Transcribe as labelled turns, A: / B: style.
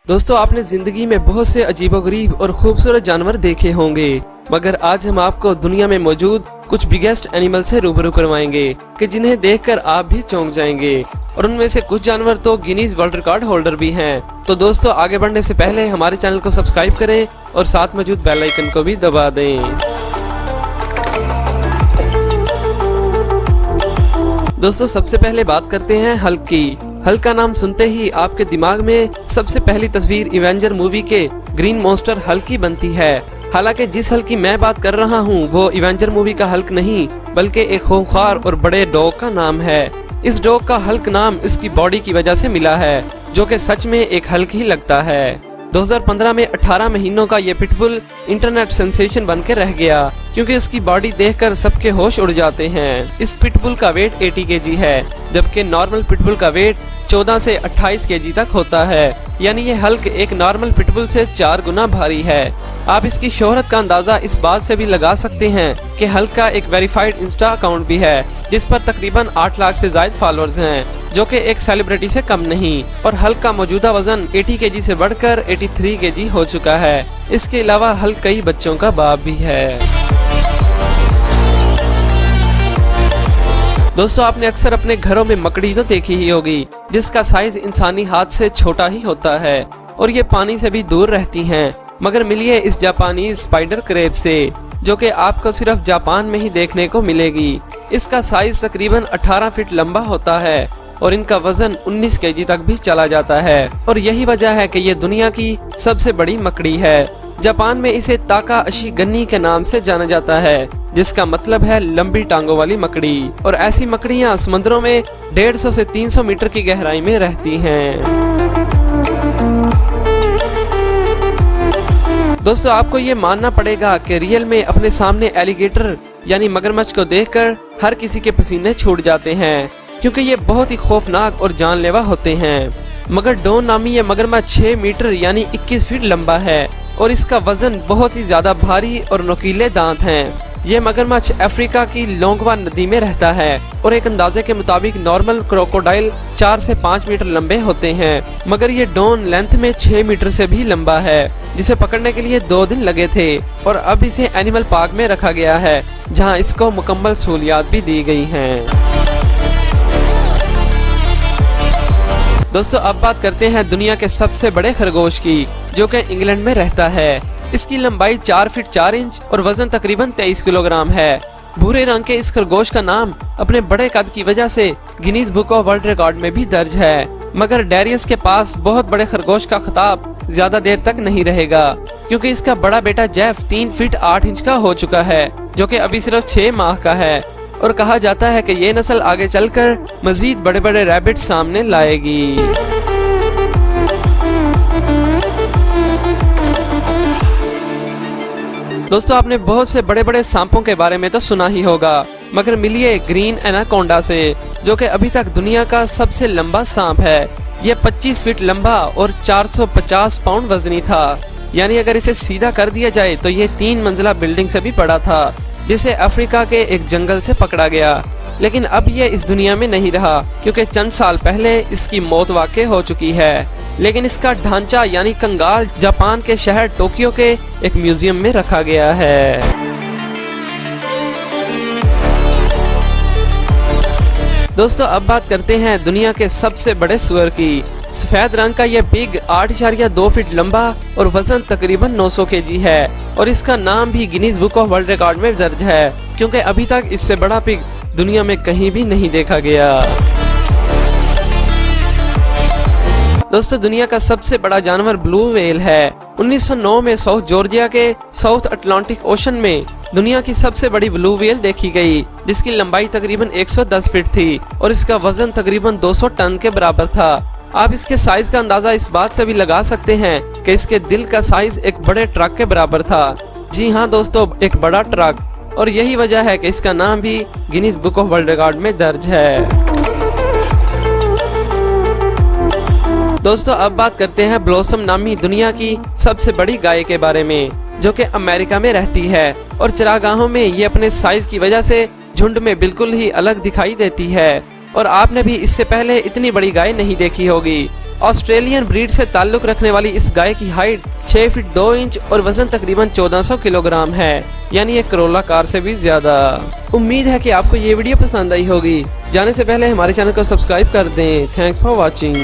A: दोस्तों, आपने जिंदगी में बहुत से अजीबोगरीब और खूबसूरत जानवर देखे होंगे, मगर आज हम आपको दुनिया में मौजूद कुछ बिगेस्ट एनिमल से रूबरू करवाएंगे कि जिन्हें देखकर आप भी चौंक जाएंगे। और उनमें से कुछ जानवर तो गिनीज वर्ल्ड रिकॉर्ड होल्डर भी हैं। तो दोस्तों, आगे बढ़ने से पहले हमारे चैनल को सब्सक्राइब करें और साथ मौजूद बेल आइकन को भी दबा दें। दोस्तों, सबसे पहले बात करते हैं हल्क की। हल्क का नाम सुनते ही आपके दिमाग में सबसे पहली तस्वीर इवेंजर मूवी के ग्रीन मॉन्स्टर हल्क की बनती है। हालांकि जिस हल्क की मैं बात कर रहा हूँ वो इवेंजर मूवी का हल्क नहीं, बल्कि एक खूंखार और बड़े डॉग का नाम है। इस डॉग का हल्क नाम इसकी बॉडी की वजह से मिला है, जो कि सच में एक हल्क ही लगता है। 2015 में 18 महीनों का ये पिटबुल इंटरनेट सेंसेशन बन के रह गया, क्योंकि इसकी बॉडी देखकर सबके होश उड़ जाते हैं। इस पिटबुल का वेट 80 kg है, जबकि नॉर्मल पिटबुल का वेट 14 से 28 kg तक होता है। यानी ये हल्क एक नॉर्मल पिटबुल से 4 गुना भारी है। आप इसकी शोहरत का अंदाजा इस बात से भी लगा सकते हैं कि हल्क का एक वेरीफाइड इंस्टा अकाउंट भी है, जिस पर तकरीबन 8 लाख से ज्यादा फॉलोअर्स हैं, जो कि एक सेलिब्रिटी से कम नहीं। और हल्क का मौजूदा वजन 80 kg से बढ़कर 83 kg हो चुका है। इसके अलावा हल्क कई बच्चों का बाप भी है। दोस्तों, आपने अक्सर अपने घरों में मकड़ी तो देखी ही होगी, जिसका साइज इंसानी हाथ से छोटा ही होता है और ये पानी से भी दूर रहती हैं। मगर मिलिए इस जापानी स्पाइडर क्रेब से, जो कि आपको सिर्फ जापान में ही देखने को मिलेगी। इसका साइज तकरीबन 18 फीट लंबा होता है और इनका वजन 19 kg तक भी चला जाता है। और यही वजह है कि ये दुनिया की सबसे बड़ी मकड़ी है। जापान में इसे ताका अशी गन्नी के नाम से जाना जाता है, जिसका मतलब है लंबी टांगों वाली मकड़ी। और ऐसी मकड़ियां समुद्रों में 150 से 300 मीटर की गहराई में रहती हैं। दोस्तों, आपको ये मानना पड़ेगा कि रियल में अपने सामने एलिगेटर यानी मगरमच्छ को देखकर हर किसी के पसीने छूट जाते हैं, क्योंकि ये बहुत ही खौफनाक और जानलेवा होते हैं। मगर डॉन नामी ये मगरमच्छ 6 मीटर यानी 21 फीट लंबा है और इसका वजन बहुत ही ज्यादा भारी और नुकीले दांत हैं। ये मगरमच्छ अफ्रीका की लोंगवा नदी में रहता है और एक अंदाजे के मुताबिक नॉर्मल क्रोकोडाइल 4 से 5 मीटर लंबे होते हैं, मगर ये डॉन लेंथ में 6 मीटर से भी लंबा है, जिसे पकड़ने के लिए 2 दिन लगे थे। और अब इसे एनिमल पार्क में रखा गया है, जहां इसको मुकम्मल सहूलियात भी दी गई हैं। दोस्तों, अब बात करते हैं दुनिया के सबसे बड़े खरगोश की, जो कि इंग्लैंड में रहता है। इसकी लंबाई 4 फीट 4 इंच और वजन तकरीबन 23 किलोग्राम है। भूरे रंग के इस खरगोश का नाम अपने बड़े कद की वजह से Guinness book of world record में भी दर्ज है। मगर डेरियस के पास बहुत बड़े खरगोश का खिताब ज्यादा देर तक नहीं रहेगा, क्योंकि इसका बड़ा बेटा जेफ 3 फीट 8 इंच का हो चुका है, जो कि अभी सिर्फ 6 माह का है। और कहा जाता है कि ये नस्ल आगे चलकर मजीद बड़े बड़े रैबिट सामने लाएगी। दोस्तों, आपने बहुत से बड़े बड़े सांपों के बारे में तो सुना ही होगा, मगर मिलिए ग्रीन एनाकोंडा से, जो कि अभी तक दुनिया का सबसे लंबा सांप है। यह 25 फीट लंबा और 450 पाउंड वजनी था। यानी अगर इसे सीधा कर दिया जाए तो ये 3 मंजिला बिल्डिंग से भी बड़ा था, जिसे अफ्रीका के एक जंगल से पकड़ा गया। लेकिन अब ये इस दुनिया में नहीं रहा, क्योंकि चंद साल पहले इसकी मौत वाक़ई हो चुकी है। लेकिन इसका ढांचा यानी कंगाल जापान के शहर टोक्यो के एक म्यूजियम में रखा गया है। दोस्तों, अब बात करते हैं दुनिया के सबसे बड़े सुअर की। सफेद रंग का यह पिग 8.2 फीट लंबा और वजन तकरीबन 900 kg है और इसका नाम भी Guinness book of world record में दर्ज है, क्योंकि अभी तक इससे बड़ा पिग दुनिया में कहीं भी नहीं देखा गया। दोस्तों, दुनिया का सबसे बड़ा जानवर ब्लू व्हेल है। 1909 में साउथ जॉर्जिया के साउथ अटलांटिक ओशन में दुनिया की सबसे बड़ी ब्लू व्हेल देखी गई, जिसकी लंबाई तकरीबन 110 फीट थी और इसका वजन तकरीबन 200 टन के बराबर था। आप इसके साइज का अंदाजा इस बात से भी लगा सकते हैं कि इसके दिल का साइज एक बड़े ट्रक के बराबर था। जी हाँ दोस्तों, एक बड़ा ट्रक। और यही वजह है कि इसका नाम भी Guinness book of world record में दर्ज है। दोस्तों, अब बात करते हैं ब्लॉसम नामी दुनिया की सबसे बड़ी गाय के बारे में, जो कि अमेरिका में रहती है और चरागाहों में ये अपने साइज की वजह से झुंड में बिल्कुल ही अलग दिखाई देती है। और आपने भी इससे पहले इतनी बड़ी गाय नहीं देखी होगी। ऑस्ट्रेलियन ब्रीड से ताल्लुक रखने वाली इस गाय की हाइट 6 फीट 2 इंच और वजन तकरीबन 1400 किलोग्राम है, यानी एक करोला कार से भी ज्यादा। उम्मीद है कि आपको ये वीडियो पसंद आई होगी। जाने से पहले हमारे चैनल को सब्सक्राइब कर दें। Thanks for watching.